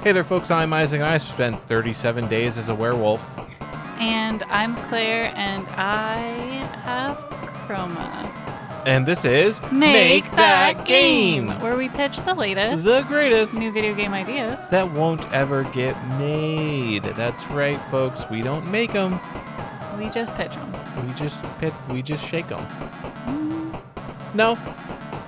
Hey there, folks. I'm Isaac, and I spent 37 days as a werewolf. And I'm Claire, and I have Chroma. And this is Make That Game, where we pitch the latest, the greatest new video game ideas that won't ever get made. That's right, folks. We don't make them. We just pitch them. We just shake them. No.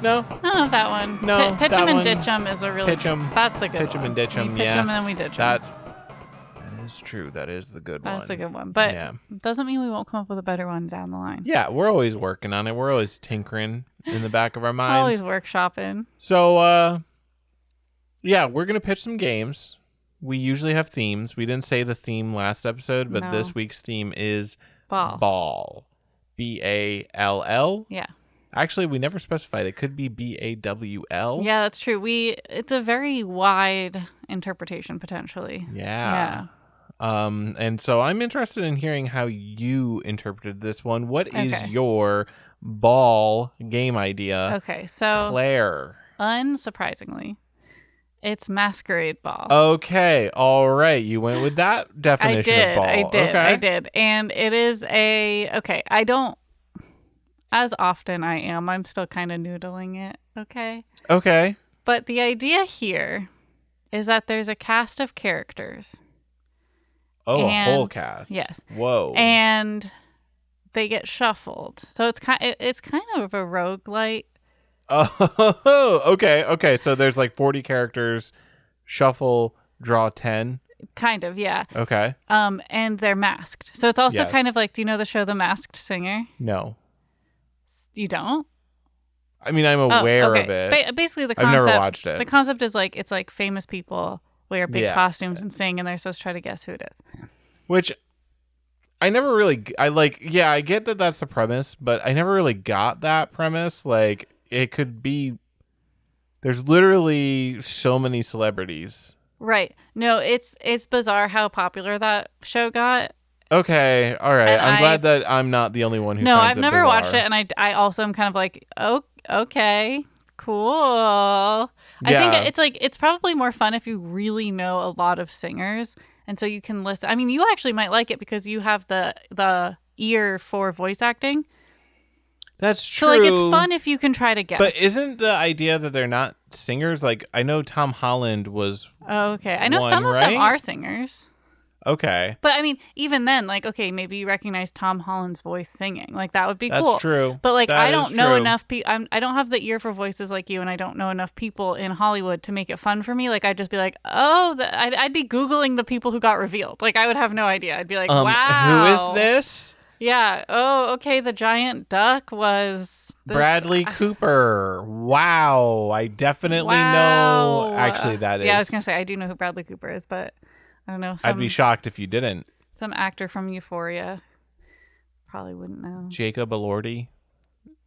I don't know if that one. No, pitch that them and one. ditch them is a really. Pitch 'em. That's the good one. Pitch 'em and ditch 'em. We pitch them and then we ditch them. That is true. That is the good one. That's the good one. But yeah. doesn't mean we won't come up with a better one down the line. Yeah, we're always working on it. We're always tinkering in the back of our minds. Always workshopping. So, yeah, we're going to pitch some games. We usually have themes. We didn't say the theme last episode, but this week's theme is Ball. B-A-L-L? Yeah. Actually, we never specified. It could be B-A-W-L. Yeah, that's true. It's a very wide interpretation, potentially. Yeah. And so I'm interested in hearing how you interpreted this one. What is your ball game idea? Okay, so Claire. Unsurprisingly, it's Masquerade Ball. Okay, all right. You went with that definition of ball. I did. And it is I don't, as often I am, I'm still kind of noodling it, okay? Okay. But the idea here is that there's a cast of characters. Oh, a whole cast. Yes. Whoa. And they get shuffled. So it's kind of a rogue-lite. Oh, okay. So there's like 40 characters, shuffle, draw 10. Kind of, yeah. Okay. And they're masked. So it's also Yes. kind of like, do you know the show The Masked Singer? No. You don't? I mean, I'm aware of it. Basically, the concept. I've never watched it. The concept is like it's like famous people wear big costumes and sing, and they're supposed to try to guess who it is. Which I never really. Yeah, I get that that's the premise, but I never really got that premise. Like, it could be. There's literally so many celebrities. Right. No, it's bizarre how popular that show got. Okay, all right. And I'm glad that I'm not the only one who. No, finds I've it never bizarre. watched it, and I also am kind of like, oh, okay, cool. I think it's probably more fun if you really know a lot of singers, and so you can listen. I mean, you actually might like it because you have the ear for voice acting. That's true. So like, it's fun if you can try to guess. But isn't the idea that they're not singers? Like, I know Tom Holland was. Oh, okay, I know one, some of right? them are singers. Okay. But I mean, even then, like, okay, maybe you recognize Tom Holland's voice singing. Like, that would be cool. That's true. But like, I don't know true. enough people. I don't have the ear for voices like you, and I don't know enough people in Hollywood to make it fun for me. Like, I'd just be like, oh, I'd be Googling the people who got revealed. Like, I would have no idea. I'd be like, wow. Who is this? Yeah. Oh, okay. The giant duck was Bradley Cooper. Wow. I definitely know. Actually, that is. Yeah, I was going to say, I do know who Bradley Cooper is, but I don't know. I'd be shocked if you didn't. Some actor from Euphoria. Probably wouldn't know. Jacob Elordi.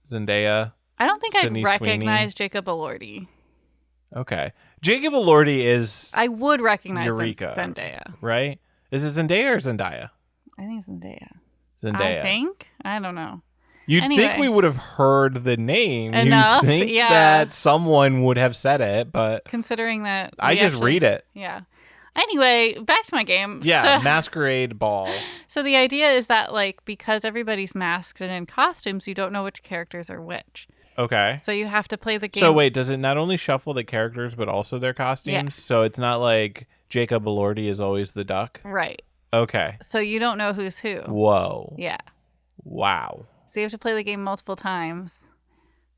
Zendaya. I don't think Sydney I'd recognize Sweeney. Jacob Elordi. Okay. Jacob Elordi is. I would recognize Eureka, Zendaya. Right? Is it Zendaya or Zendaya? I think it's Zendaya. Zendaya. I think? I don't know. You'd think we would have heard the name. Enough, You'd think that someone would have said it, but considering that I just read it. Yeah. Anyway, back to my game. Yeah, Masquerade Ball. So the idea is that, like, because everybody's masked and in costumes, you don't know which characters are which. Okay. So you have to play the game. So wait, does it not only shuffle the characters but also their costumes? Yes. So it's not like Jacob Elordi is always the duck? Right. Okay. So you don't know who's who. Whoa. Yeah. Wow. So you have to play the game multiple times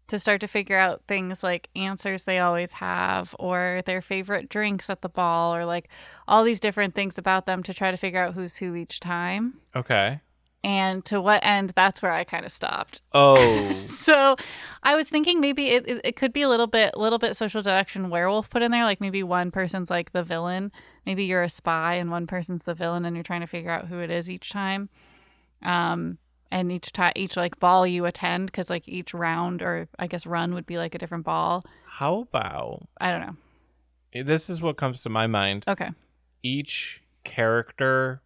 to start to figure out things like answers they always have, or their favorite drinks at the ball, or like all these different things about them to try to figure out who's who each time. Okay. And to what end, that's where I kind of stopped. Oh. So I was thinking maybe it could be a little bit social deduction werewolf put in there. Like maybe one person's like the villain. Maybe you're a spy and one person's the villain and you're trying to figure out who it is each time. And each like ball you attend, because like each round, or I guess run, would be like a different ball. How about... I don't know. This is what comes to my mind. Okay. Each character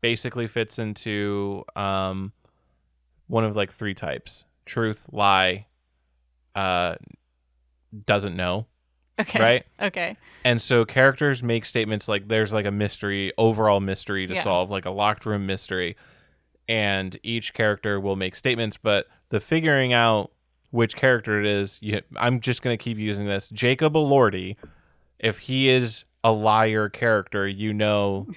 basically fits into one of like three types: truth, lie, doesn't know. Okay. right? Okay. And so characters make statements like there's like a mystery, overall mystery to solve, like a locked room mystery. And each character will make statements, but the figuring out which character it is, I'm just going to keep using this. Jacob Elordi, if he is a liar character,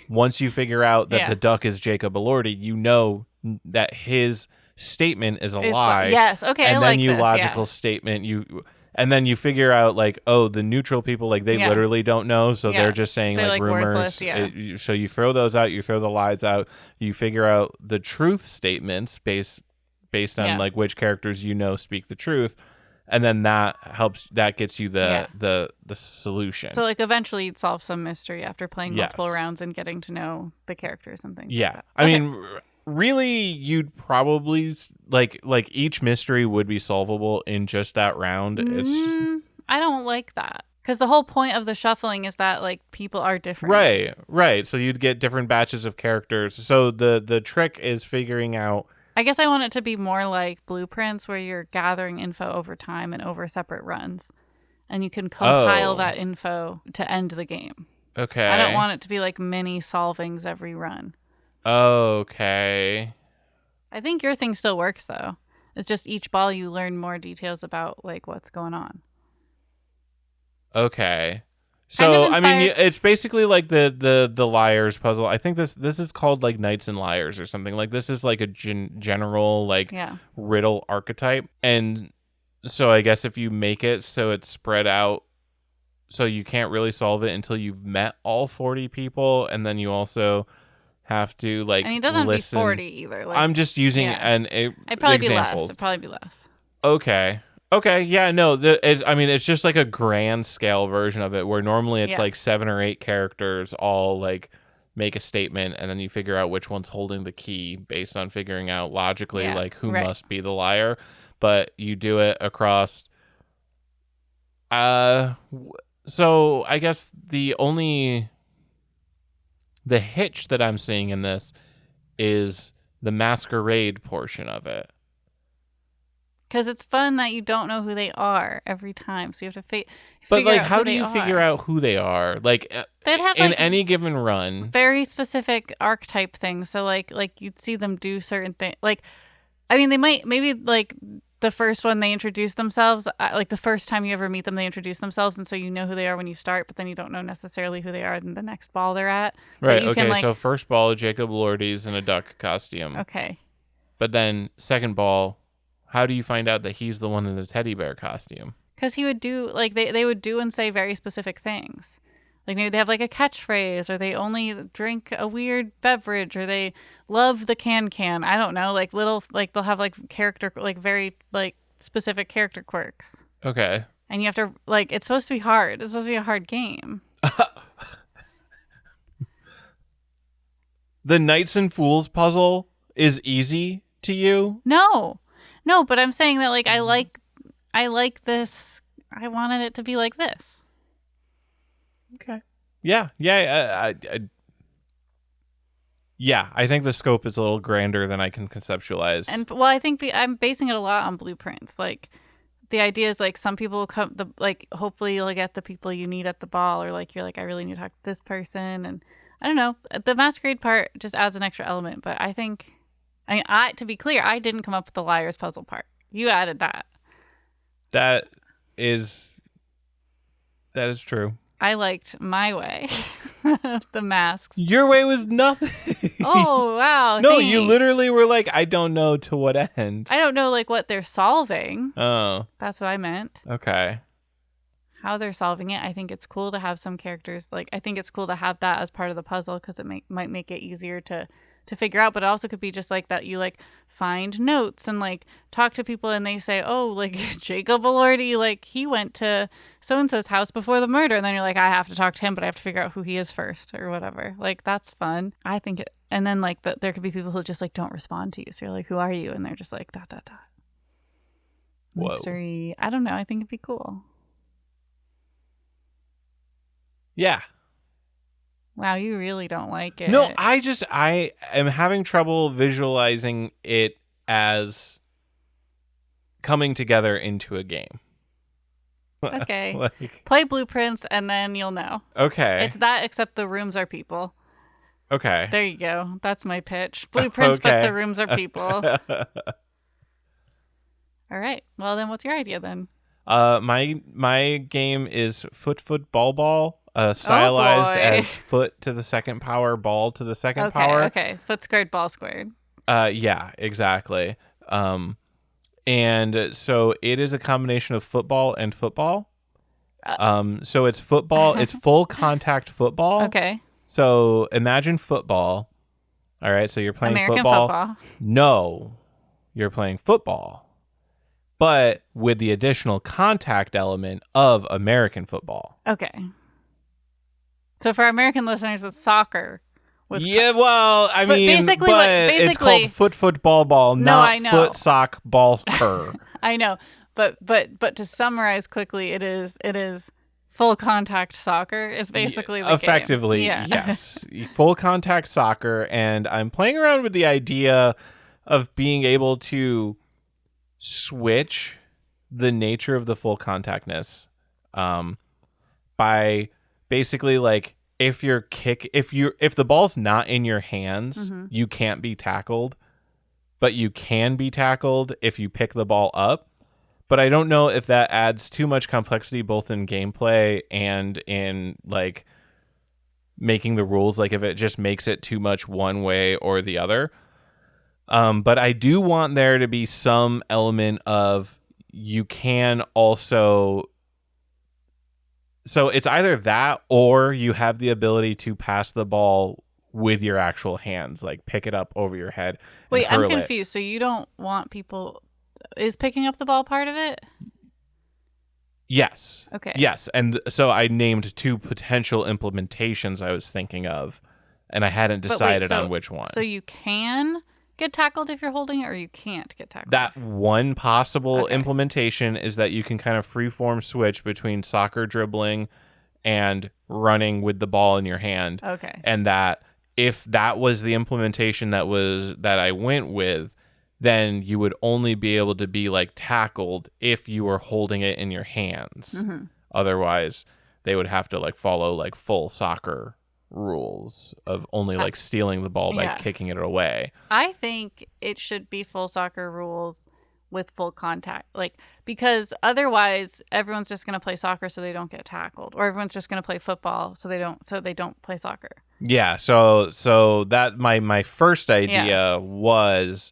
once you figure out that the duck is Jacob Elordi, that his statement is a lie. Yes. Okay. And I then like you this. logical statement, and then you figure out like, oh, the neutral people, like they literally don't know. So they're just saying like rumors. Worthless, So you throw those out, you throw the lies out, you figure out the truth statements based on like which characters speak the truth. And then that gets you the solution. So like eventually you'd solve some mystery after playing multiple rounds and getting to know the characters and things. Yeah. Like that. I mean, really, you'd probably like each mystery would be solvable in just that round. I don't like that. Because the whole point of the shuffling is that like people are different. Right. So you'd get different batches of characters. So the trick is figuring out. I guess I want it to be more like Blueprints where you're gathering info over time and over separate runs. And you can compile that info to end the game. Okay. I don't want it to be like mini solvings every run. Okay. I think your thing still works though. It's just each ball you learn more details about like what's going on. Okay. So I mean, it's basically like the liars puzzle. I think this is called like Knights and Liars or something. Like this is like a general like riddle archetype, and so I guess if you make it so it's spread out, so you can't really solve it until you've met all 40 people, and then you also have to like. I mean, it doesn't listen. have to be 40 either. Like, I'm just using It'd probably examples. It'd probably be less. Okay, yeah, no, I mean, it's just like a grand scale version of it where normally it's like 7 or 8 characters all like make a statement and then you figure out which one's holding the key based on figuring out logically like who must be the liar, but you do it across. So I guess the hitch that I'm seeing in this is the masquerade portion of it. Because it's fun that you don't know who they are every time, so you have to figure. But like, how do you figure out who they are? Like, they'd have in like, any given run, very specific archetype things. So like you'd see them do certain things. Like, I mean, maybe like the first one they introduce themselves. Like the first time you ever meet them, they introduce themselves, and so you know who they are when you start, but then you don't know necessarily who they are in the next ball they're at. Right. Okay. So first ball, Jacob Elordi's in a duck costume. Okay. But then second ball. How do you find out that he's the one in the teddy bear costume? Because he would do, like, they would do and say very specific things. Like, maybe they have, like, a catchphrase, or they only drink a weird beverage, or they love the can. I don't know. Like, they'll have, like, character, like, very, like, specific character quirks. Okay. And you have to, like, it's supposed to be hard. It's supposed to be a hard game. The Knights and Fools puzzle is easy to you? No, but I'm saying that like I like this. I wanted it to be like this. Okay. Yeah. I think the scope is a little grander than I can conceptualize. And well, I think I'm basing it a lot on Blueprints. Like the idea is like some people will come. Hopefully you'll get the people you need at the ball, or like you're like I really need to talk to this person, and I don't know. The masquerade part just adds an extra element, but I think. To be clear, I didn't come up with the liar's puzzle part. You added that. That is true. I liked my way. The masks. Your way was nothing. Oh, wow. No, thanks. You literally were like, I don't know to what end. I don't know like what they're solving. Oh. That's what I meant. Okay. How they're solving it. I think it's cool to have some characters. Like, I think it's cool to have that as part of the puzzle because it might make it easier to figure out, but it also could be just like that you like find notes and like talk to people and they say, oh, like Jacob Elordi, like he went to so-and-so's house before the murder, and then you're like, I have to talk to him, but I have to figure out who he is first or whatever. Like that's fun. I think it, and then like there could be people who just like don't respond to you, so you're like, who are you? And they're just like ... Mystery. I don't know, I think it'd be cool. Yeah. Wow, you really don't like it. No, I am having trouble visualizing it as coming together into a game. Okay. Like, Play Blueprints and then you'll know. okay. It's that except the rooms are people. Okay. There you go. That's my pitch. Blueprints, but the rooms are people. All right. Well, then what's your idea then? My game is Footfootballball, stylized boy. as foot to the second power, ball to the second power. Okay. Foot squared, ball squared. Yeah, exactly. And so it is a combination of football and football. So it's football. It's full contact football. Okay. So imagine football. All right. So you're playing American football. No, you're playing football, but with the additional contact element of American football. Okay. So for American listeners, it's soccer. Well, I mean, basically, it's called Footfootballball, No, I not know. foot sock ball cur. I know, but to summarize quickly, it is full contact soccer is basically the effectively game. Yeah. Yes, full contact soccer, and I'm playing around with the idea of being able to switch the nature of the full contactness by basically like if the ball's not in your hands, you can't be tackled, but you can be tackled if you pick the ball up. But I don't know if that adds too much complexity both in gameplay and in like making the rules, like if it just makes it too much one way or the other. But I do want there to be some element of you can also. So it's either that or you have the ability to pass the ball with your actual hands, like pick it up over your head. Wait, I'm confused. So you don't want people... Is picking up the ball part of it? Yes. Okay. Yes. And so I named 2 potential implementations I was thinking of, and I hadn't decided on which one. So you can get tackled if you're holding it, or you can't get tackled? That one possible implementation is that you can kind of freeform switch between soccer dribbling and running with the ball in your hand. Okay. And that if that was the implementation that I went with, then you would only be able to be like tackled if you were holding it in your hands. Otherwise, they would have to like follow like full soccer rules of only like stealing the ball by kicking it away. I think it should be full soccer rules with full contact, like, because otherwise everyone's just going to play soccer so they don't get tackled, or everyone's just going to play football so they don't play soccer. Yeah. So that my first idea was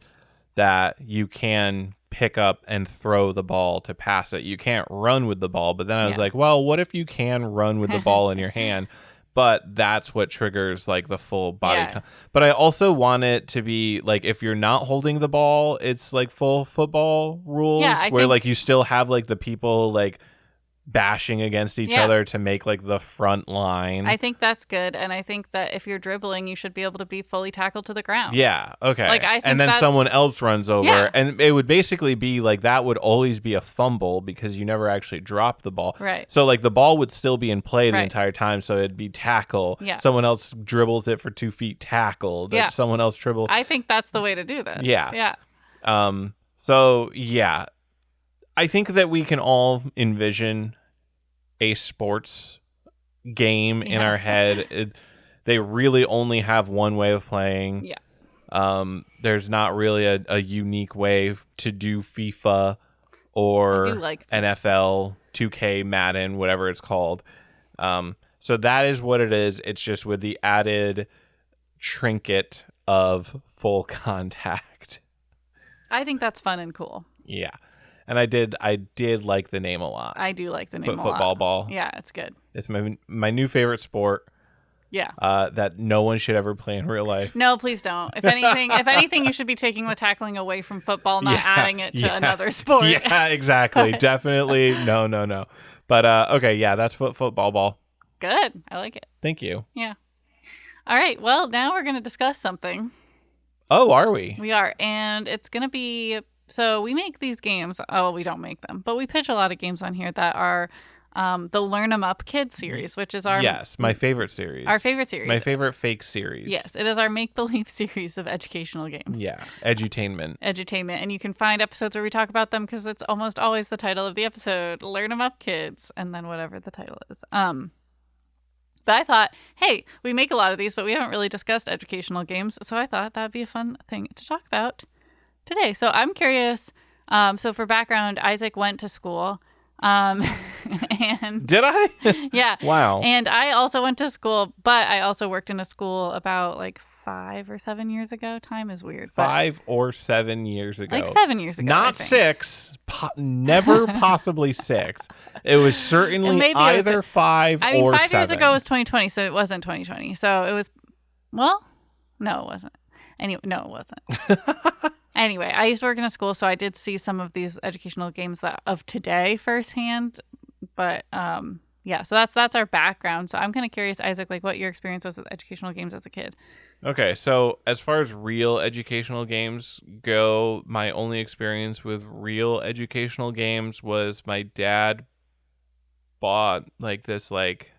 that you can pick up and throw the ball to pass it. You can't run with the ball, but then I was like, well, what if you can run with the ball in your hand? But that's what triggers like the full body. But I also want it to be like if you're not holding the ball, it's like full football rules where like you still have like the people like bashing against each other to make like the front line. I think that's good, and I think that if you're dribbling, you should be able to be fully tackled to the ground. Yeah, okay. Like, I think and then someone else runs over, and it would basically be like that would always be a fumble because you never actually drop the ball. Right. So like the ball would still be in play the entire time, so it'd be tackle. Yeah. Someone else dribbles it for 2 feet, tackled. Yeah. Someone else dribble. I think that's the way to do this. Yeah. So yeah, I think that we can all envision a sports game in our head. They really only have one way of playing. Yeah. There's not really a unique way to do FIFA or NFL, 2K, Madden, whatever it's called. So that is what it is. It's just with the added trinket of full contact. I think that's fun and cool. Yeah. And I did like the name a lot. I do like the name a lot. Footfootballball. Yeah, it's good. It's my new favorite sport. Yeah. That no one should ever play in real life. No, please don't. If anything, you should be taking the tackling away from football, not adding it to another sport. Yeah, exactly. Definitely. No. But okay, yeah, that's Footfootballball. Good. I like it. Thank you. Yeah. All right. Well, now we're going to discuss something. Oh, are we? We are. And it's going to be... So we make these games. Oh, we don't make them. But we pitch a lot of games on here that are the Learn 'em Up Kids series, which is yes, my favorite series. Our favorite series. My favorite fake series. Yes, it is our make-believe series of educational games. Yeah, edutainment. Edutainment. And you can find episodes where we talk about them because it's almost always the title of the episode, Learn 'em Up Kids, and then whatever the title is. But I thought, hey, we make a lot of these, but we haven't really discussed educational games, so I thought that'd be a fun thing to talk about today. So I'm curious. So for background, Isaac went to school. And Did I? yeah. Wow. And I also went to school, but I also worked in a school about like 5 or 7 years ago. Time is weird. 5 or 7 years ago. Like 7 years ago. Not 6. Never possibly 6. It was certainly either 5 or 7. I mean, 5 years ago was 2020, so it wasn't 2020. So it was, well, no, it wasn't. Anyway, no, it wasn't. Anyway, I used to work in a school, so I did see some of these educational games of today firsthand. But yeah, so that's our background. So I'm kind of curious, Isaac, like what your experience was with educational games as a kid. Okay, so as far as real educational games go, my only experience with real educational games was my dad bought like this like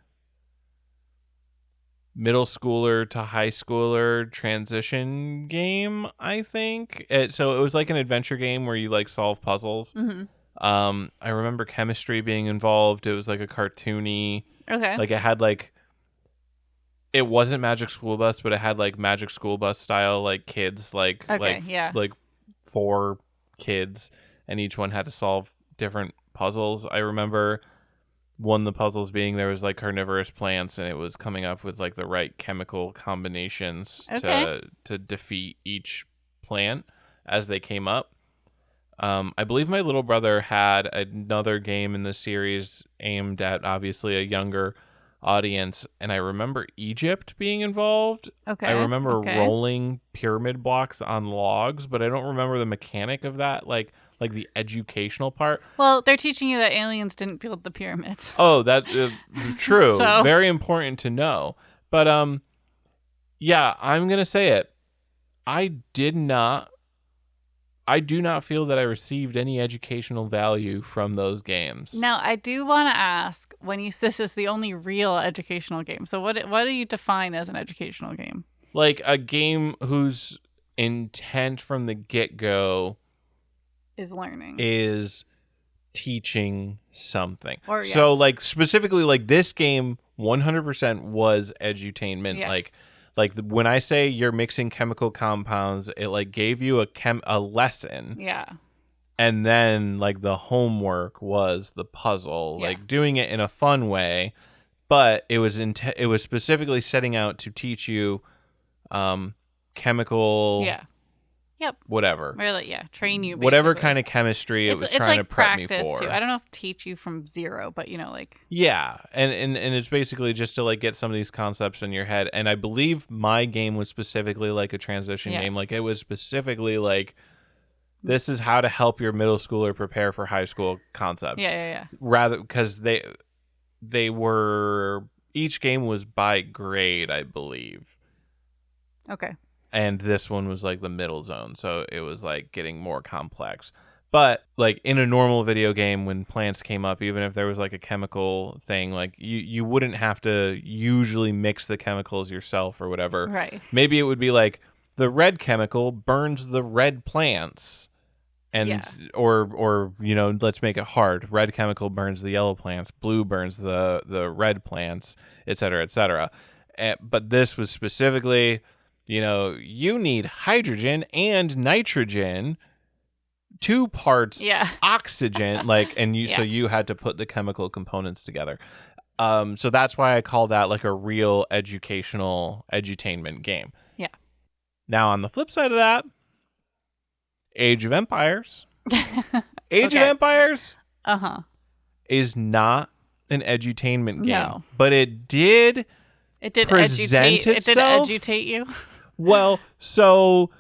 middle schooler to high schooler transition game, I think. So it was like an adventure game where you like solve puzzles. Mm-hmm. I remember chemistry being involved. It was like a cartoony. Okay. Like it had like, it wasn't Magic School Bus, but it had like Magic School Bus style like kids, like like 4 kids, and each one had to solve different puzzles. I remember one of the puzzles being there was like carnivorous plants, and it was coming up with like the right chemical combinations to defeat each plant as they came up. I believe my little brother had another game in the series aimed at obviously a younger audience, and I remember Egypt being involved. Okay. I remember rolling pyramid blocks on logs, but I don't remember the mechanic of that, like the educational part. Well, they're teaching you that aliens didn't build the pyramids. Oh, that is true. So. Very important to know. But yeah, I'm gonna say it. I do not feel that I received any educational value from those games. Now, I do want to ask, when you this is the only real educational game. So what do you define as an educational game? Like a game whose intent from the get-go is learning. Is teaching something. Or, yeah. So like specifically like this game 100% was edutainment. Yeah. Like when I say you're mixing chemical compounds, it like gave you a lesson. Yeah. And then like the homework was the puzzle, like doing it in a fun way, but it was specifically setting out to teach you chemical whatever. Really, train you basically. Whatever kind of chemistry it was trying to prep me for. Too. I don't know if teach you from zero, but you know, like and it's basically just to like get some of these concepts in your head. And I believe my game was specifically like a transition game. Like it was specifically like, this is how to help your middle schooler prepare for high school concepts. Yeah. Rather, because they were, each game was by grade, I believe. Okay. And this one was like the middle zone, so it was like getting more complex. But like in a normal video game, when plants came up, even if there was like a chemical thing, like you wouldn't have to usually mix the chemicals yourself or whatever. Right. Maybe it would be like the red chemical burns the red plants. And or you know, let's make it hard. Red chemical burns the yellow plants, blue burns the red plants, et cetera, et cetera. But this was specifically, you know, you need hydrogen and nitrogen, 2 parts oxygen, like, and so you had to put the chemical components together. So that's why I call that like a real educational edutainment game. Yeah. Now on the flip side of that, Age of Empires. Age of Empires is not an edutainment game, but it did present itself. It did edutate you. Well, so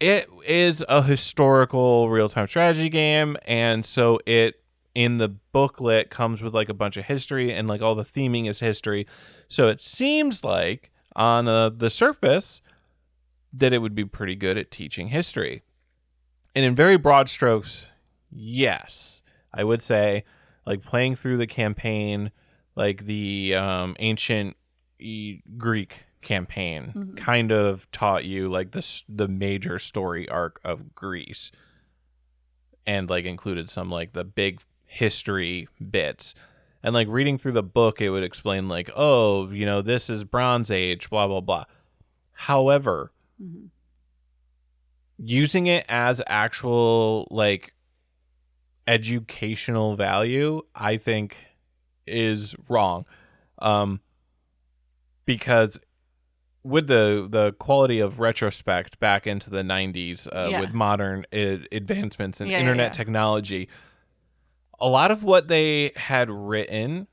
it is a historical real-time strategy game, and so it, in the booklet, comes with like a bunch of history, and like all the theming is history. So it seems like on the surface that it would be pretty good at teaching history. And in very broad strokes, yes, I would say like playing through the campaign, like the ancient Greek campaign kind of taught you like the major story arc of Greece, and like included some like the big history bits. And like reading through the book, it would explain like, oh, you know, this is Bronze Age, blah, blah, blah. However, using it as actual like educational value, I think is wrong. Because with the quality of retrospect back into the 90s, with modern advancements in internet technology, a lot of what they had written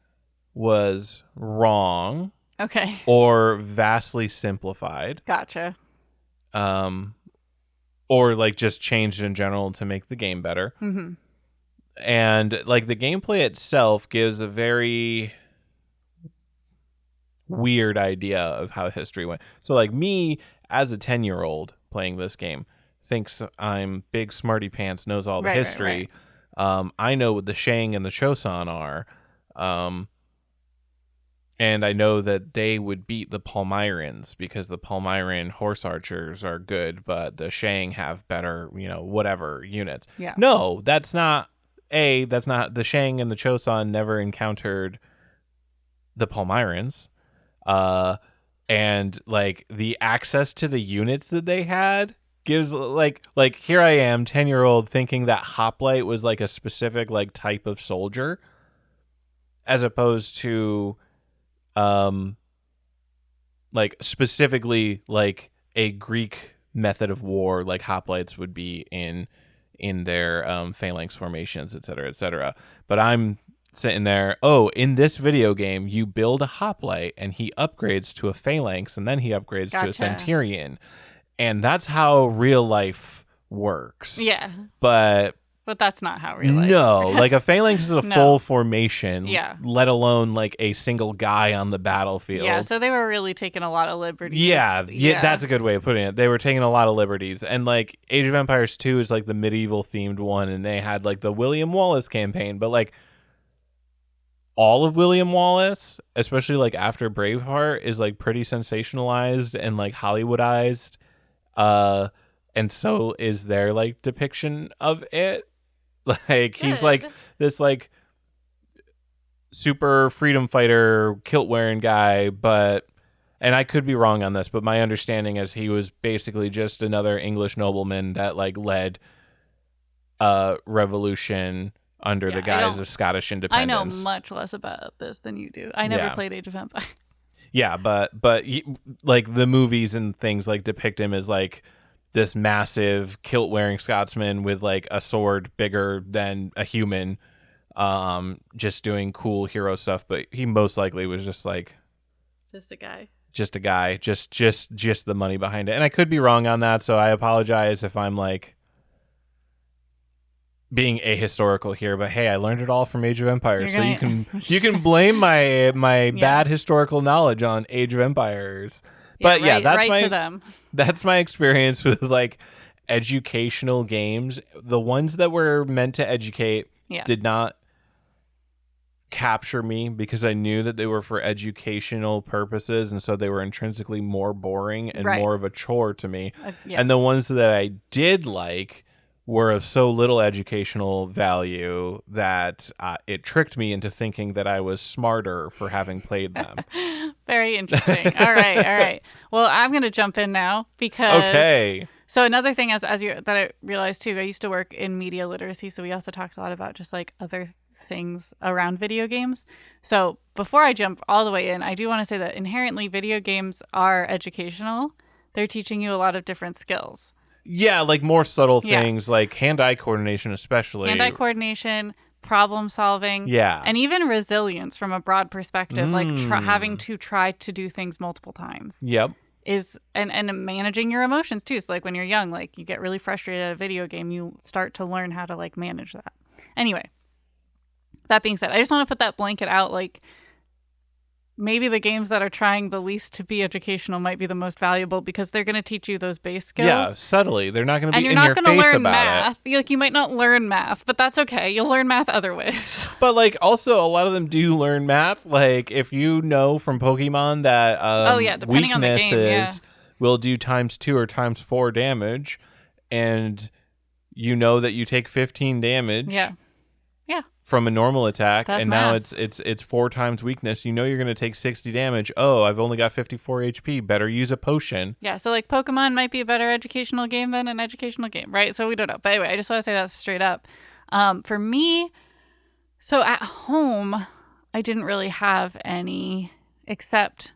was wrong. Okay. Or vastly simplified. Gotcha. Or like just changed in general to make the game better. Mm-hmm. And like the gameplay itself gives a very weird idea of how history went. So like me as a 10-year-old playing this game thinks I'm big smarty pants, knows all the history. Right. I know what the Shang and the Chosun are. And I know that they would beat the Palmyrans because the Palmyran horse archers are good, but the Shang have better, you know, whatever units. Yeah. No, that's not the Shang and the Chosun never encountered the Palmyrans. And like the access to the units that they had gives like here I am, 10-year-old, thinking that hoplite was like a specific like type of soldier as opposed to like specifically like a Greek method of war, like hoplites would be in their phalanx formations, etc., etc. But I'm sitting there, oh, in this video game, you build a hoplite and he upgrades to a phalanx and then he upgrades to a centurion. And that's how real life works. Yeah. But that's not how real life No, like a phalanx is a full formation, yeah, let alone like a single guy on the battlefield. Yeah, so they were really taking a lot of liberties. Yeah, that's a good way of putting it. They were taking a lot of liberties. And like Age of Empires 2 is like the medieval themed one, and they had like the William Wallace campaign, but like all of William Wallace, especially like after Braveheart, is like pretty sensationalized and like Hollywoodized. And so is their like depiction of it. Like he's like this like super freedom fighter kilt wearing guy, but, and I could be wrong on this, but my understanding is he was basically just another English nobleman that like led a revolution under the guise of Scottish independence. I know much less about this than you do. I never played Age of Empires. Yeah, but like the movies and things like depict him as like this massive kilt-wearing Scotsman with like a sword bigger than a human, just doing cool hero stuff. But he most likely was just like just a guy, just the money behind it. And I could be wrong on that, so I apologize if I'm like being ahistorical here. But hey, I learned it all from Age of Empires, so you can blame my bad historical knowledge on Age of Empires. But that's my experience with like educational games. The ones that were meant to educate did not capture me because I knew that they were for educational purposes, and so they were intrinsically more boring and more of a chore to me. And the ones that I did like were of so little educational value that it tricked me into thinking that I was smarter for having played them. Very interesting. All right. Well, I'm going to jump in now because so another thing that I realized too, I used to work in media literacy, so we also talked a lot about just like other things around video games. So before I jump all the way in, I do want to say that inherently video games are educational. They're teaching you a lot of different skills. Yeah, like more subtle things like hand-eye coordination, especially. Hand-eye coordination, problem solving, and even resilience from a broad perspective, like having to try to do things multiple times. Yep. And managing your emotions too. So like when you're young, like you get really frustrated at a video game, you start to learn how to like manage that. Anyway, that being said, I just want to put that blanket out, like maybe the games that are trying the least to be educational might be the most valuable because they're going to teach you those base skills. Yeah, subtly. They're not going to be in your your face learn about math. it. Like, you might not learn math, but that's okay. You'll learn math other ways. But like, also a lot of them do learn math. Like, if you know from Pokemon that depending on the game, weaknesses will do ×2 or ×4 damage, and you know that you take 15 damage. Yeah. From a normal attack, That's and math. now it's 4 times weakness. You know you're going to take 60 damage. Oh, I've only got 54 HP. Better use a potion. Yeah, so like Pokemon might be a better educational game than an educational game, right? So we don't know. But anyway, I just want to say that straight up. For me, so at home, I didn't really have any except.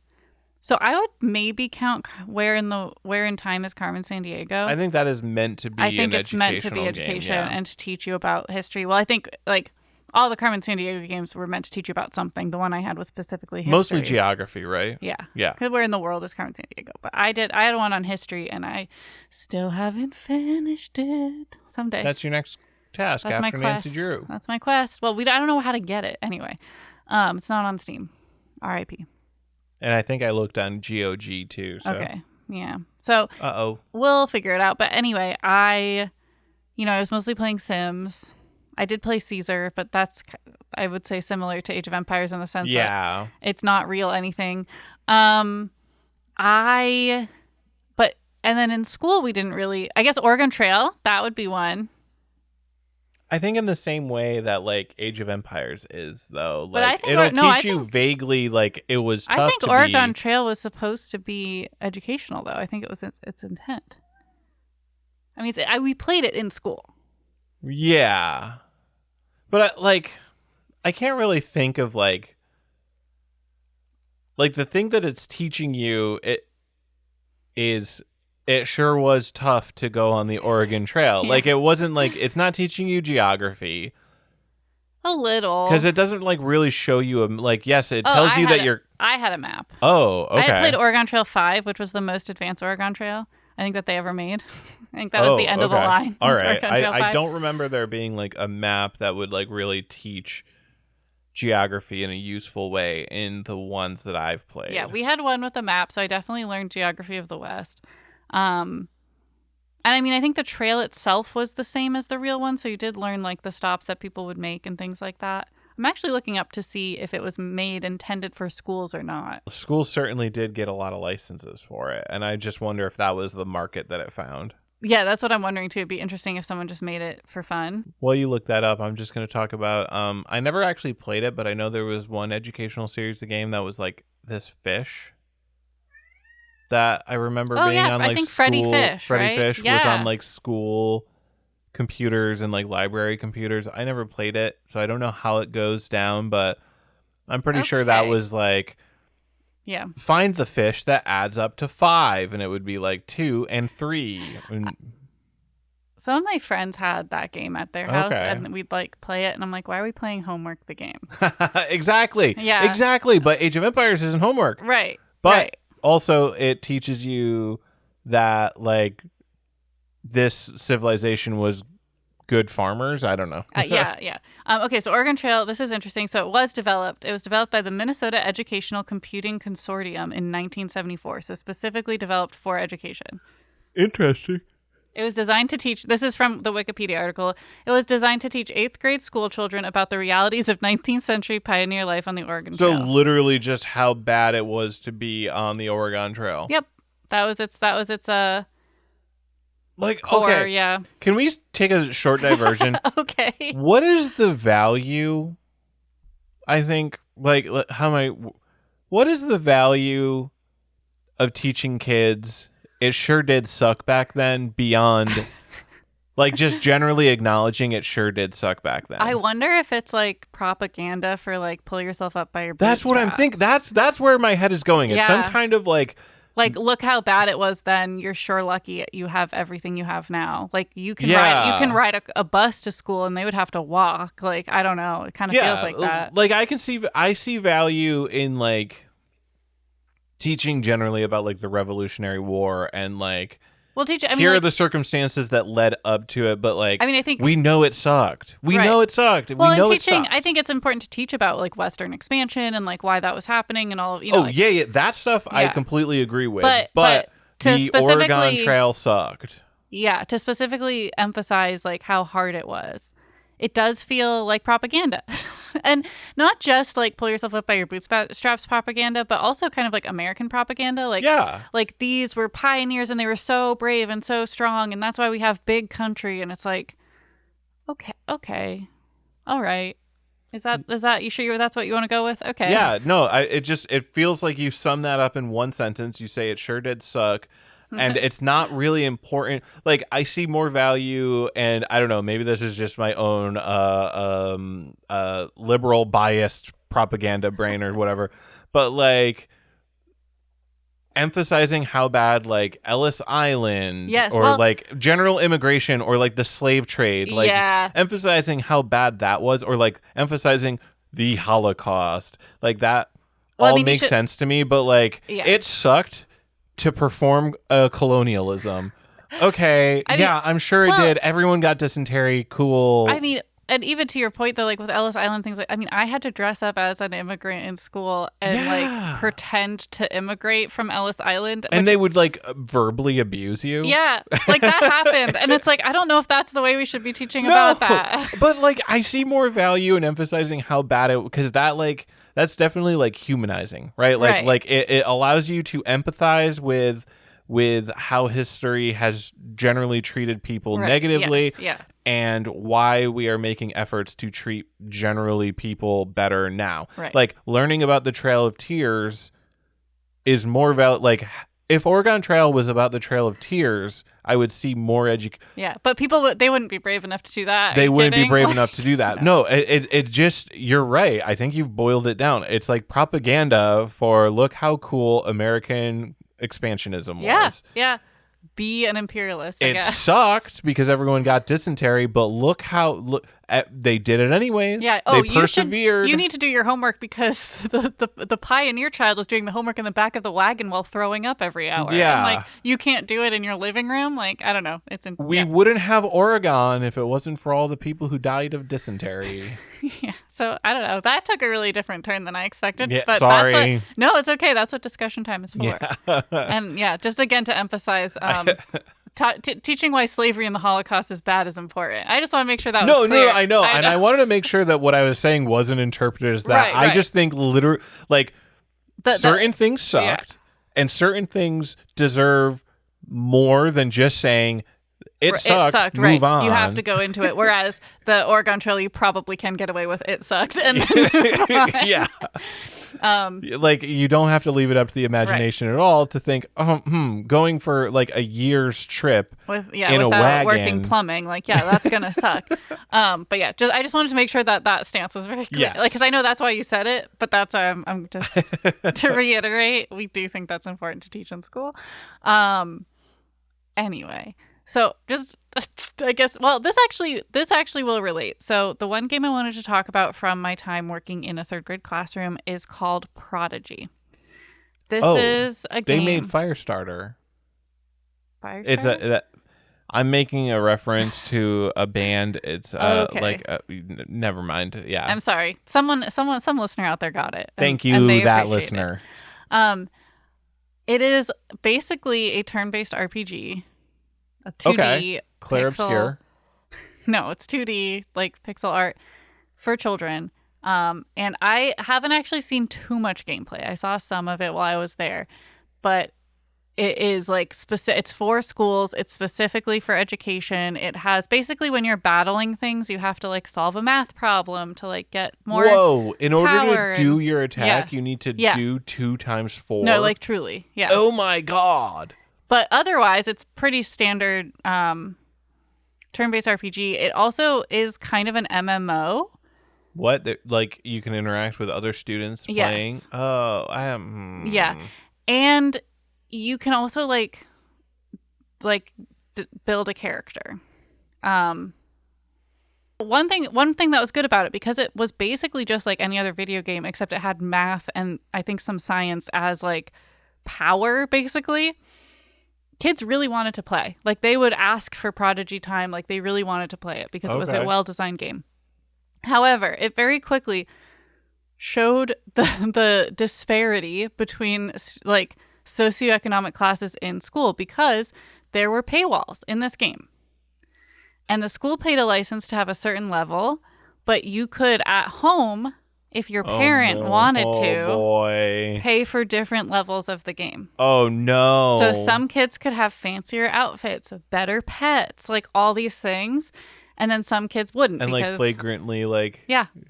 So I would maybe count Where in Time is Carmen Sandiego. I think that is meant to be. I think it's meant to be education and to teach you about history. Well, I think like all the Carmen Sandiego games were meant to teach you about something. The one I had was specifically history. Mostly geography, right? Yeah. Yeah. Because Where in the World is Carmen Sandiego. But I had one on history, and I still haven't finished it. Someday. That's your next task. That's after my quest. Nancy Drew. That's my quest. Well, I don't know how to get it anyway. It's not on Steam. R.I.P. And I think I looked on GOG too. So. Okay. Yeah. So Uh-oh. we'll figure it out. But anyway, I was mostly playing Sims. I did play Caesar, but that's, I would say, similar to Age of Empires in the sense that it's not real anything. And then in school we didn't really, I guess Oregon Trail, that would be one. I think in the same way that like Age of Empires is, though. But like, I think it'll teach you vaguely, like it was tough to I think Oregon Trail was supposed to be educational, though. I think it was its intent. I mean, we played it in school. Yeah. But I can't really think of like the thing that it's teaching you. It sure was tough to go on the Oregon Trail. Yeah. Like, it wasn't like, it's not teaching you geography. A little. Because it doesn't like really show you yes, it tells you that you're. I had a map. Oh, okay. I had played Oregon Trail 5, which was the most advanced Oregon Trail I think that they ever made. I think that was the end of the line. All right. Oregon Trail 5. I don't remember there being like a map that would like really teach geography in a useful way in the ones that I've played. Yeah, we had one with a map, so I definitely learned geography of the West. And I mean, I think the trail itself was the same as the real one, so you did learn like the stops that people would make and things like that. I'm actually looking up to see if it was intended for schools or not. Schools certainly did get a lot of licenses for it, and I just wonder if that was the market that it found. Yeah, that's what I'm wondering too. It'd be interesting if someone just made it for fun. While you look that up, I'm just going to talk about, I never actually played it, but I know there was one educational series of game that was like this fish that I remember being on like I think school. Freddy Fish, Freddy right? Fish Yeah. was on like school computers and like library computers. I never played it, so I don't know how it goes down, but I'm pretty sure that was like, yeah, find the fish that adds up to 5, and it would be like 2 and 3. some of my friends had that game at their house, Okay. and we'd like play it, and I'm like, why are we playing Homework the game? Exactly. Yeah. Exactly. But Age of Empires isn't homework. Right. But right. also it teaches you that like this civilization was good farmers. I don't know. Yeah. Okay, so Oregon Trail, this is interesting. So it was developed by the Minnesota Educational Computing Consortium in 1974. So specifically developed for education. Interesting. It was designed to teach, this is from the Wikipedia article, it was designed to teach 8th grade school children about the realities of 19th century pioneer life on the Oregon Trail. So literally just how bad it was to be on the Oregon Trail. Yep. That was its like, core, okay. yeah. Can we take a short diversion? Okay. What is the value? I think, like, what is the value of teaching kids it sure did suck back then beyond, like, just generally acknowledging it sure did suck back then? I wonder if it's, like, propaganda for, like, pull yourself up by your bootstraps. That's what I'm thinking. That's where my head is going. It's some kind of, like, look how bad it was then. You're sure lucky you have everything you have now. Like, you can ride a bus to school and they would have to walk. Like, I don't know. It kind of feels like that. Like, I see value in, like, teaching generally about, like, the Revolutionary War and, like, Well, teach. I mean, here like, are the circumstances that led up to it, but like, I mean, I think we know it sucked. We Right. know it sucked. Well, we know in it teaching, sucked. I think it's important to teach about like Western expansion and like why that was happening and all. You know, Oh like, yeah, that stuff I Yeah. completely agree with. But to the specifically- Oregon Trail sucked. yeah, to specifically emphasize like how hard it was. It does feel like propaganda. And not just like pull yourself up by your bootstraps propaganda, but also kind of like American propaganda. Like, Yeah. like these were pioneers and they were so brave and so strong. And that's why we have big country. And it's like, okay. All right. Is that you sure that's what you want to go with? Okay. Yeah, no, it feels like you sum that up in one sentence. You say it sure did suck. And it's not really important. Like, I see more value, and I don't know, maybe this is just my own liberal biased propaganda brain or whatever. But like emphasizing how bad like Ellis Island or like general immigration or like the slave trade, like emphasizing how bad that was, or like emphasizing the Holocaust, like that all makes sense to me. But like it sucked to perform colonialism. Okay, I'm sure it did. Everyone got dysentery. Cool. I mean, and even to your point though, like with Ellis Island things, like I mean, I had to dress up as an immigrant in school and like pretend to immigrate from Ellis Island, and they would like verbally abuse you. Yeah, like that happened, and it's like I don't know if that's the way we should be teaching about that. But like I see more value in emphasizing how bad it, because that like that's definitely like humanizing, right? Like it allows you to empathize with how history has generally treated people negatively. Yeah. And why we are making efforts to treat generally people better now. Right. Like learning about the Trail of Tears is more about like, if Oregon Trail was about the Trail of Tears, I would see more education. Yeah, but people they wouldn't be brave enough to do that. They wouldn't be brave enough to do that. No, it just, you're right. I think you've boiled it down. It's like propaganda for look how cool American expansionism was. Yeah. Be an imperialist. It sucked because everyone got dysentery, but look they did it anyways. Yeah. They persevered. You need to do your homework because the pioneer child was doing the homework in the back of the wagon while throwing up every hour. Yeah. And like you can't do it in your living room. Like I don't know. We wouldn't have Oregon if it wasn't for all the people who died of dysentery. Yeah. So I don't know. That took a really different turn than I expected. Yeah, but sorry. No, it's okay. That's what discussion time is for. Yeah. And just again to emphasize, teaching why slavery and the Holocaust is bad is important. I just want to make sure that was clear. No, I know. And I wanted to make sure that what I was saying wasn't interpreted as that. Right. I just think literally, like, certain things sucked, and certain things deserve more than just saying, it sucked, move on. You have to go into it. Whereas the Oregon Trail, you probably can get away with it sucked. And then move on. Yeah. Like, you don't have to leave it up to the imagination at all to think, going for like a year's trip in a wagon. Working plumbing, like, that's going to suck. But I just wanted to make sure that stance was very clear. Yes. Like, because I know that's why you said it, but that's why I'm just to reiterate, we do think that's important to teach in school. Anyway. So just, I guess, well, this actually will relate. So the one game I wanted to talk about from my time working in a third grade classroom is called Prodigy. This is a game. They made Firestarter. Firestarter? I'm making a reference to a band. It's never mind. Yeah. I'm sorry. Some listener out there got it. Thank you, that listener. It is basically a turn-based RPG. A 2D Claire pixel. Obscure. No, it's 2D like pixel art for children. And I haven't actually seen too much gameplay. I saw some of it while I was there, but it is like it's for schools. It's specifically for education. It has basically when you're battling things, you have to like solve a math problem to like get more. Whoa! In order to do your attack, you need to do 2 times 4. No, like truly, yeah. Oh my god! But otherwise, it's pretty standard turn-based RPG. It also is kind of an MMO. What? Like you can interact with other students playing? Yes. Oh, I am. Yeah, and you can also like build a character. One thing that was good about it, because it was basically just like any other video game, except it had math and I think some science as like power, basically. kids really wanted to play. Like, they would ask for Prodigy time. Like, they really wanted to play it because it was a well-designed game. However, it very quickly showed the disparity between like socioeconomic classes in school because there were paywalls in this game. And the school paid a license to have a certain level, but you could at home, if your parent wanted to, pay for different levels of the game. Oh, no. So some kids could have fancier outfits, better pets, like all these things. And then some kids wouldn't. And like flagrantly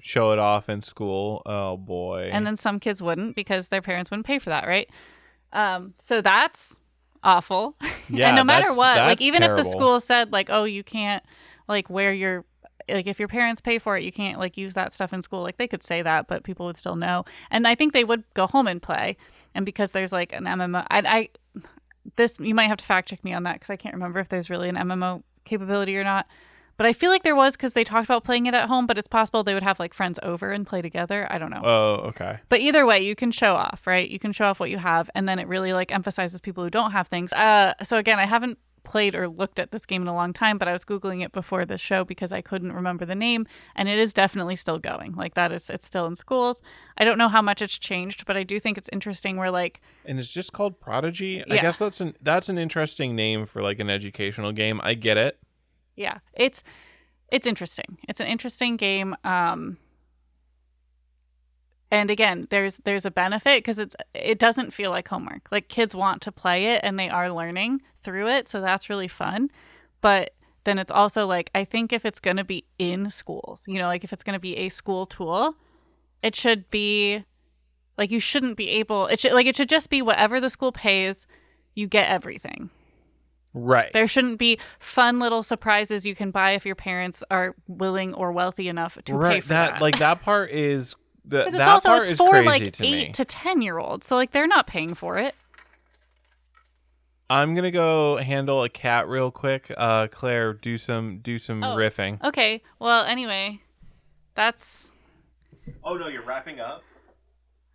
show it off in school. Oh, boy. And then some kids wouldn't because their parents wouldn't pay for that, right? So that's awful. Yeah, and no matter what, like even terrible. if the school said like, oh, you can't like wear your, like if your parents pay for it, you can't like use that stuff in school. Like they could say that, but people would still know. And I think they would go home and play. And because there's like an MMO, this, you might have to fact check me on that because I can't remember if there's really an MMO capability or not. But I feel like there was because they talked about playing it at home, but it's possible they would have like friends over and play together. I don't know. Oh, okay. But either way, you can show off, right? You can show off what you have. And then it really like emphasizes people who don't have things. So again, I haven't played or looked at this game in a long time, but I was Googling it before this show because I couldn't remember the name. And it is definitely still going. Like that is, it's still in schools. I don't know how much it's changed, but I do think it's interesting where like. And it's just called Prodigy? Yeah. I guess that's an interesting name for like an educational game. I get it. Yeah. It's interesting. It's an interesting game. And again, there's a benefit because it doesn't feel like homework. Like kids want to play it and they are learning through it, so that's really fun. But then it's also like I think if it's going to be in schools, you know, like if it's going to be a school tool, it should be like you shouldn't be able. It should just be whatever the school pays, you get everything. Right. There shouldn't be fun little surprises you can buy if your parents are willing or wealthy enough to pay for that. Like that part is but that also, part it's is for crazy like to 8 me. to 10-year-olds, so like they're not paying for it. I'm gonna go handle a cat real quick. Claire, do some riffing. Okay. Well, anyway, that's. Oh no, you're wrapping up.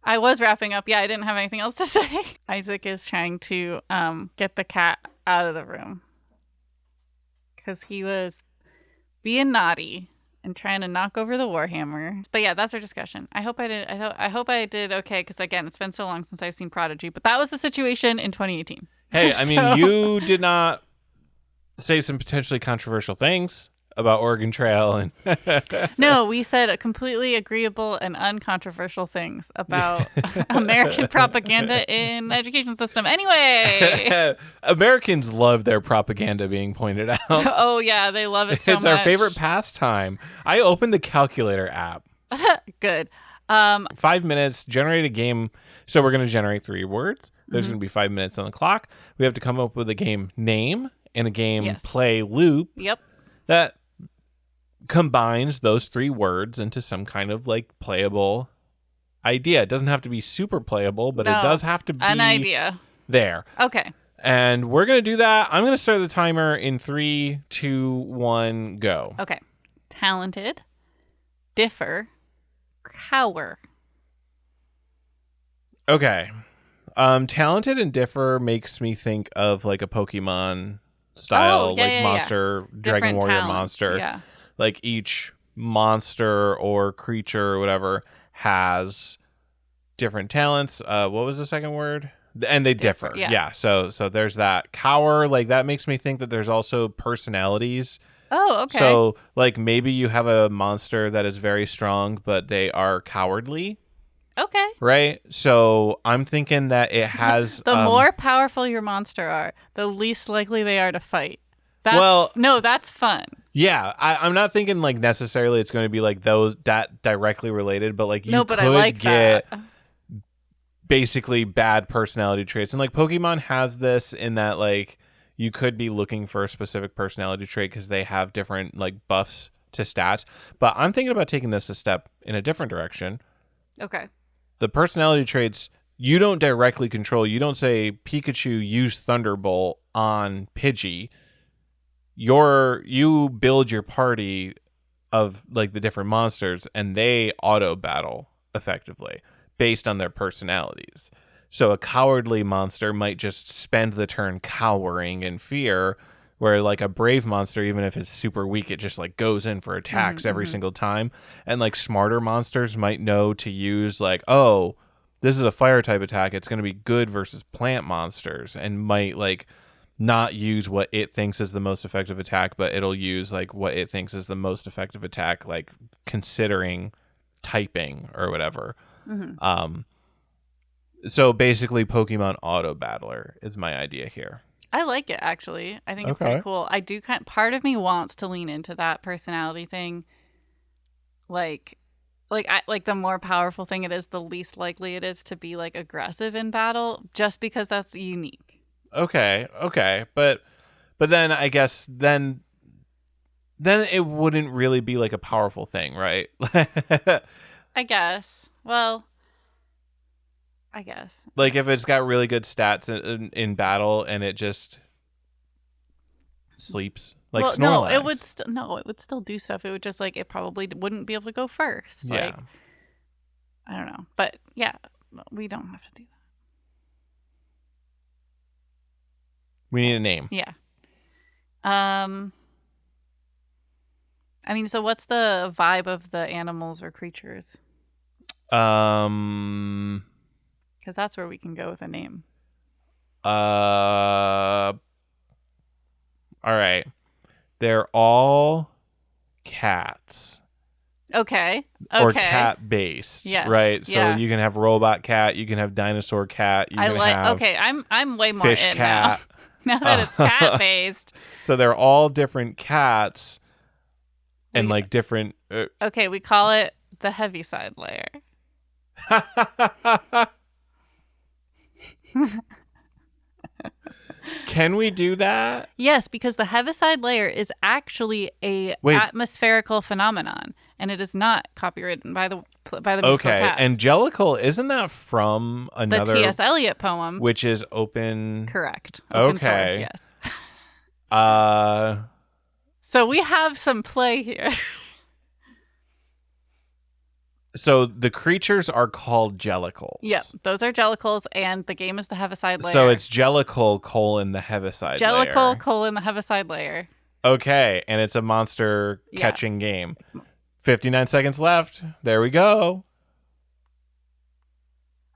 I was wrapping up. Yeah, I didn't have anything else to say. Isaac is trying to get the cat out of the room because he was being naughty and trying to knock over the Warhammer. But yeah, that's our discussion. I hope I did okay because again, it's been so long since I've seen Prodigy. But that was the situation in 2018. Hey, I mean, you did not say some potentially controversial things about Oregon Trail and No, we said completely agreeable and uncontroversial things about American propaganda in the education system. Anyway, Americans love their propaganda being pointed out. Oh yeah, they love it so much. It's our favorite pastime. I opened the calculator app. Good. 5 minutes, generate a game. So we're going to generate 3 words. There's going to be 5 minutes on the clock. We have to come up with a game name and a game play loop. Yep. That combines those 3 words into some kind of like playable idea. It doesn't have to be super playable, but it does have to be an idea there. Okay. And we're going to do that. I'm going to start the timer in 3, 2, 1, go. Okay. Talented, differ, cower. Okay. Talented and differ makes me think of like a Pokemon style, monster, Dragon Warrior talents. monster. Yeah. Like each monster or creature or whatever has different talents. What was the second word? And they differ. Yeah. So there's that. Cower, like that makes me think that there's also personalities. Oh, okay. So like maybe you have a monster that is very strong, but they are cowardly. Okay. Right? So I'm thinking that it has... the more powerful your monster are, the least likely they are to fight. That's fun. Yeah, I'm not thinking like necessarily it's going to be like that directly related, but like you could I like get that. Basically bad personality traits. And like Pokemon has this in that like you could be looking for a specific personality trait because they have different like buffs to stats. But I'm thinking about taking this a step in a different direction. Okay. The personality traits you don't directly control. You don't say Pikachu use Thunderbolt on Pidgey. You build your party of like the different monsters and they auto battle effectively based on their personalities. So a cowardly monster might just spend the turn cowering in fear, where like a brave monster, even if it's super weak, it just like goes in for attacks every single time. And like smarter monsters might know to use like, oh, this is a fire type attack. It's going to be good versus plant monsters, and might like not use what it thinks is the most effective attack, but it'll use like what it thinks is the most effective attack, like considering typing or whatever. So basically Pokemon Auto Battler is my idea here. I like it, actually. I think it's pretty cool. I do part of me wants to lean into that personality thing. Like the more powerful thing it is, the least likely it is to be like aggressive in battle, just because that's unique. Okay. But then I guess then it wouldn't really be like a powerful thing, right? I guess. Well, I guess. Like if it's got really good stats in battle and it just sleeps like Snorlax. No, it would still do stuff. It would just like, it probably wouldn't be able to go first. Yeah. Like, I don't know. But yeah, we don't have to do that. We need a name. Yeah. I mean, so what's the vibe of the animals or creatures? Because that's where we can go with a name. All right. They're all cats. Okay. Or cat based. Yes. Right. So Yeah. you can have robot cat. You can have dinosaur cat. You can have Okay. I'm way more fish in cat. Now that it's cat based. So they're all different cats, and like different. Okay, we call it the Heaviside layer. Can we do that? Yes, because the Heaviside layer is actually a atmospherical phenomenon, and it is not copywritten by the musical cats. And Jellicle, isn't that from another the T.S. Eliot poem, which is open? Correct. Open source, yes. So we have some play here. So the creatures are called Jellicles. Yep, those are Jellicles, and the game is the Heaviside layer. So it's Jellicle : the Heaviside layer. Jellicle : the Heaviside layer. Okay, and it's a monster catching game. 59 seconds left. There we go.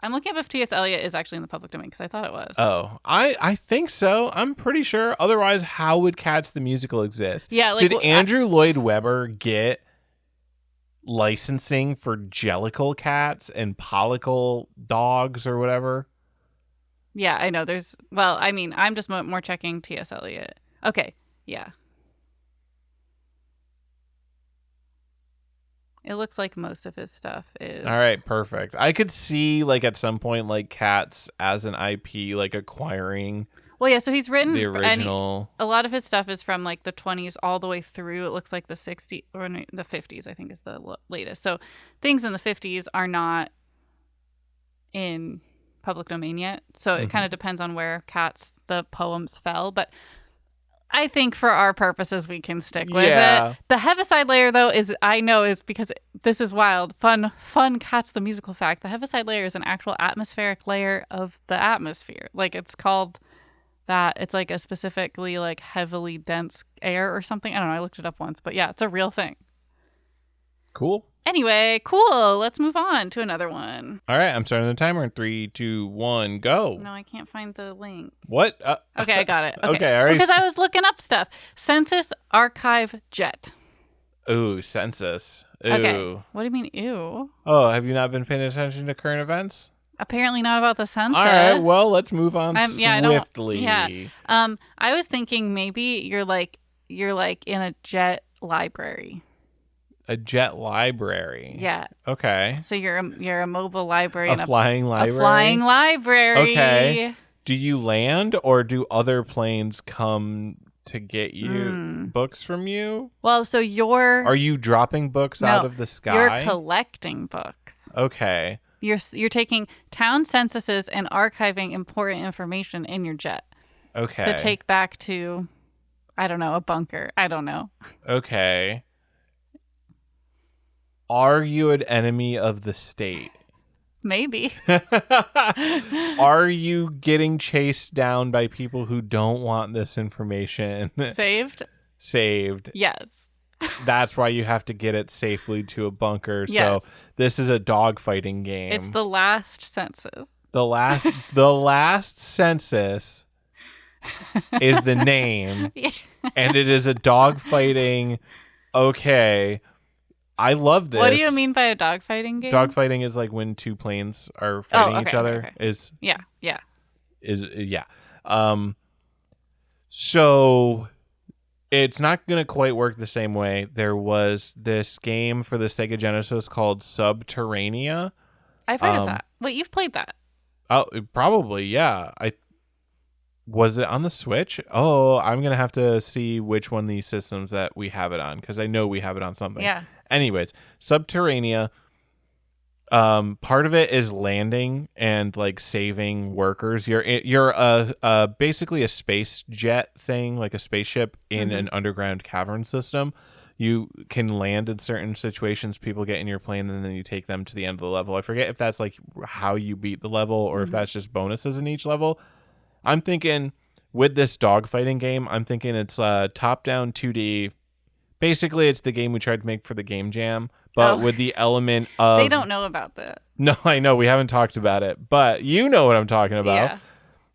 I'm looking up if T.S. Eliot is actually in the public domain, because I thought it was. Oh, I think so. I'm pretty sure. Otherwise, how would Cats the Musical exist? Yeah, like, did Andrew Lloyd Webber get licensing for Jellicle cats and Pollicle dogs or whatever? Yeah, I know. I'm just more checking T.S. Eliot. Okay, yeah. It looks like most of his stuff is... All right, perfect. I could see, like, at some point, like, Cats as an IP, like, acquiring... Well, yeah, so he's written... the original... a lot of his stuff is from, like, the 20s all the way through. It looks like the 60s... or the 50s, I think, is the latest. So things in the 50s are not in public domain yet. So it kind of depends on where the poems fell. But I think for our purposes, we can stick with it. The Heaviside layer, though, is because this is wild. Fun Cats the Musical fact. The Heaviside layer is an actual atmospheric layer of the atmosphere. Like, it's called that. It's like a specifically like heavily dense air or something. I don't know. I looked it up once, but yeah, it's a real thing. Cool. Anyway, cool. Let's move on to another one. All right, I'm starting the timer in 3, 2, 1, go. No, I can't find the link. What? Okay, I got it. Okay, all right. Because I was looking up stuff. Census Archive Jet. Ooh, census. Ooh. Okay. What do you mean, ew? Oh, have you not been paying attention to current events? Apparently not about the census. All right, well, let's move on swiftly. I was thinking maybe you're like in a jet library. A jet library. Yeah. Okay. So you're a mobile library. A flying library? A flying library. Okay. Do you land, or do other planes come to get you books from you? Well, so are you dropping books out of the sky? You're collecting books. Okay. You're taking town censuses and archiving important information in your jet. Okay. To take back to, I don't know, a bunker. I don't know. Okay. Are you an enemy of the state? Maybe. Are you getting chased down by people who don't want this information Saved? Yes. That's why you have to get it safely to a bunker. Yes. So this is a dogfighting game. It's the last census. The last census is the name, Yeah. and it is a dogfighting. Okay, I love this. What do you mean by a dogfighting game? Dogfighting is like when two planes are fighting each other. Okay. Yeah. So it's not going to quite work the same way. There was this game for the Sega Genesis called Subterranea. I've heard of that. Wait, you've played that? Oh, probably, yeah. Was it on the Switch? Oh, I'm going to have to see which one of these systems that we have it on, because I know we have it on something. Yeah. Anyways, Subterranea, part of it is landing and like saving workers. You're basically a space jet thing, like a spaceship in an underground cavern system. You can land in certain situations, people get in your plane, and then you take them to the end of the level. I forget if that's like how you beat the level or if that's just bonuses in each level. I'm thinking with this dogfighting game, I'm thinking it's top-down 2D. Basically, it's the game we tried to make for the Game Jam, but with the element of... They don't know about that. No, I know. We haven't talked about it, but you know what I'm talking about.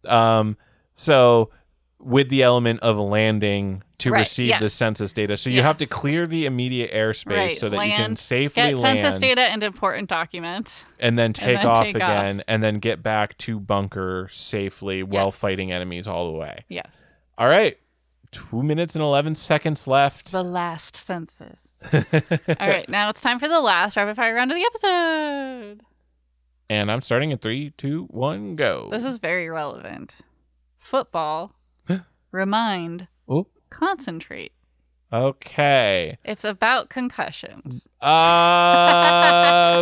Yeah. So with the element of landing to Right, receive the census data. So you have to clear the immediate airspace so that you can safely get land. Census data and important documents. And then take off again and then get back to bunker safely while fighting enemies all the way. Yes. All right. 2 minutes and 11 seconds left. The last census. All right. Now it's time for the last rapid fire round of the episode. And I'm starting in 3, 2, 1, go. This is very relevant. Football. Remind. Oh. Concentrate. Okay. It's about concussions.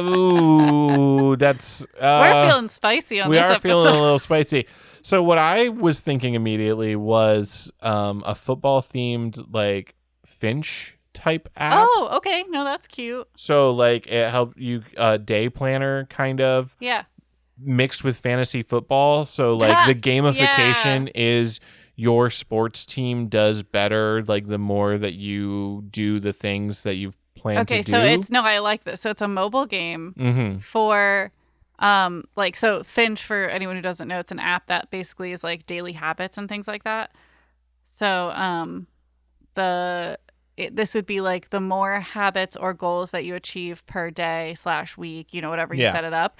Ooh, that's... we're feeling spicy on this episode. We are feeling a little spicy. So what I was thinking immediately was a football-themed, like, Finch type app. Oh, okay. No, that's cute. So, like, it helped you, day planner, kind of. Yeah. Mixed with fantasy football. So, like, the gamification is... your sports team does better, like, the more that you do the things that you've planned to do. Okay, so I like this. So it's a mobile game for, so Finch, for anyone who doesn't know, it's an app that basically is like daily habits and things like that. So, this would be like the more habits or goals that you achieve per day / week, whatever you set it up.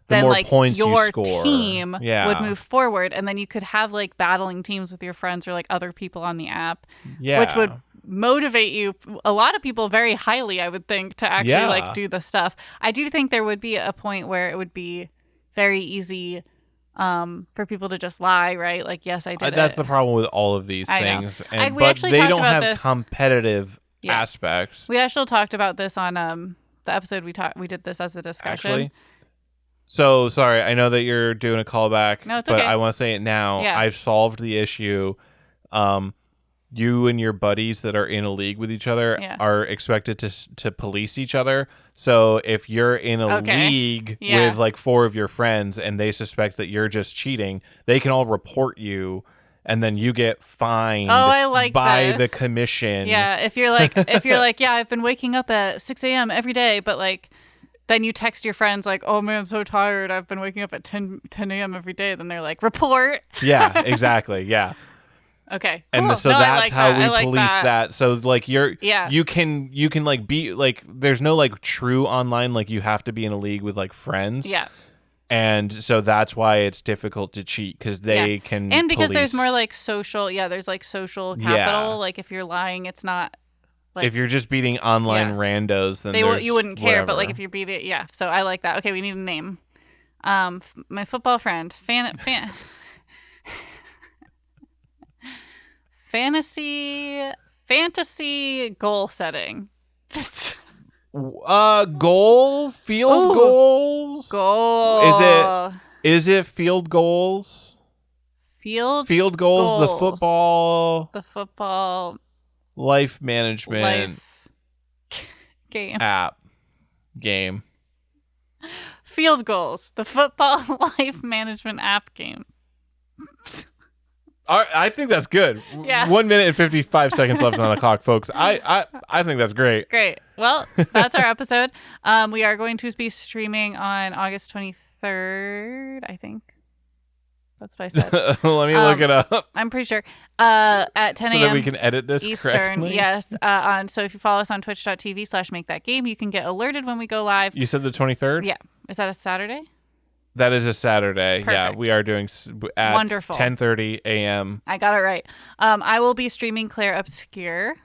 The then more like points your you score. team would move forward, and then you could have like battling teams with your friends or like other people on the app, which would motivate you, a lot of people, very highly, I would think, to actually like do the stuff. I do think there would be a point where it would be very easy for people to just lie, right? Like, yes, I did That's it. the problem with all of these things. We but actually they talked don't about have this. competitive aspects. We actually talked about this on the episode we did this as a discussion. Actually? So, sorry, I know that you're doing a callback, no, it's but okay. I want to say it now. Yeah. I've solved the issue. You and your buddies that are in a league with each other are expected to police each other. So if you're in a league with like 4 of your friends and they suspect that you're just cheating, they can all report you, and then you get fined by the commission. Yeah, if you're like, yeah, I've been waking up at 6 a.m. every day, but like, then you text your friends like, oh man, I'm so tired, I've been waking up at 10 a.m. every day. Then they're like, report. Yeah, exactly. Yeah. Okay. And cool. so that's how we police that. So like you can like be like, there's no like true online, like you have to be in a league with like friends. Yeah. And so that's why it's difficult to cheat, because they can and because police. There's more like social there's like social capital. Like if you're lying, it's not like, if you're just beating online randos, then you wouldn't care. whatever. But like if you're beating, so I like that. Okay, we need a name. My football friend, fantasy goal setting. Field goals. Goal. Is it field goals? Field goals. The football life management game app game. Field Goals, the football life management app game. All right, I think that's good. Yeah. 1 minute and 55 seconds left on the clock, folks. I think that's great. Great. Well, that's our episode. We are going to be streaming on August 23rd, I think. That's what I said. Let me look it up. I'm pretty sure. At 10 a.m. So that we can edit this Eastern. correctly? Yes. So if you follow us on twitch.tv/makethatgame, you can get alerted when we go live. You said the 23rd? Yeah. Is that a Saturday? That is a Saturday. Perfect. Yeah, we are doing at Wonderful. 10:30 a.m. I got it right. I will be streaming Claire Obscure.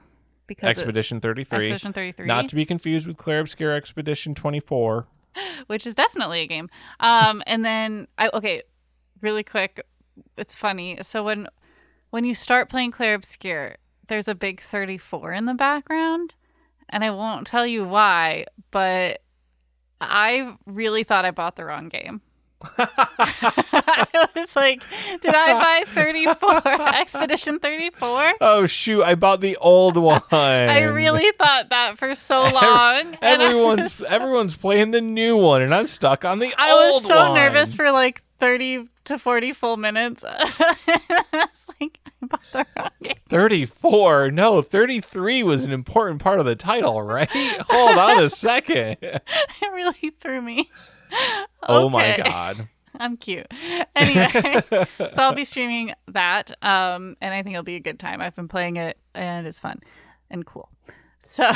Because Expedition 33. Expedition 33. Not to be confused with Claire Obscure Expedition 24. Which is definitely a game. And then, really quick, it's funny. So when you start playing Claire Obscure, there's a big 34 in the background. And I won't tell you why, but I really thought I bought the wrong game. I was like, did I buy 34? Expedition 34? Oh, shoot. I bought the old one. I really thought that for so long. Everyone's playing the new one, and I'm stuck on the old one. I was so nervous for like 30 to 40 full minutes. I was like, I bought the wrong game. 34? No, 33 was an important part of the title, right? Hold on a second. It really threw me. Oh my God. I'm cute. Anyway, so I'll be streaming that, and I think it'll be a good time. I've been playing it, and it's fun and cool. So,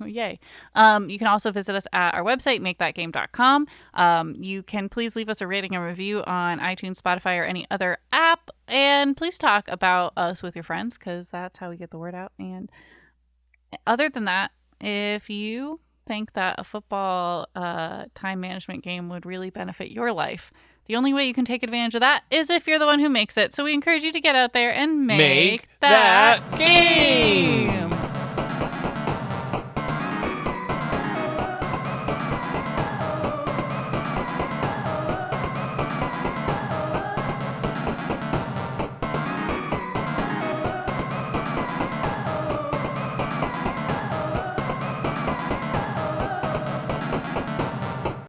yay. You can also visit us at our website, makethatgame.com. You can please leave us a rating and review on iTunes, Spotify, or any other app, and please talk about us with your friends, because that's how we get the word out. And other than that, if you think that a football time management game would really benefit your life, the only way you can take advantage of that is if you're the one who makes it. So we encourage you to get out there and make that game.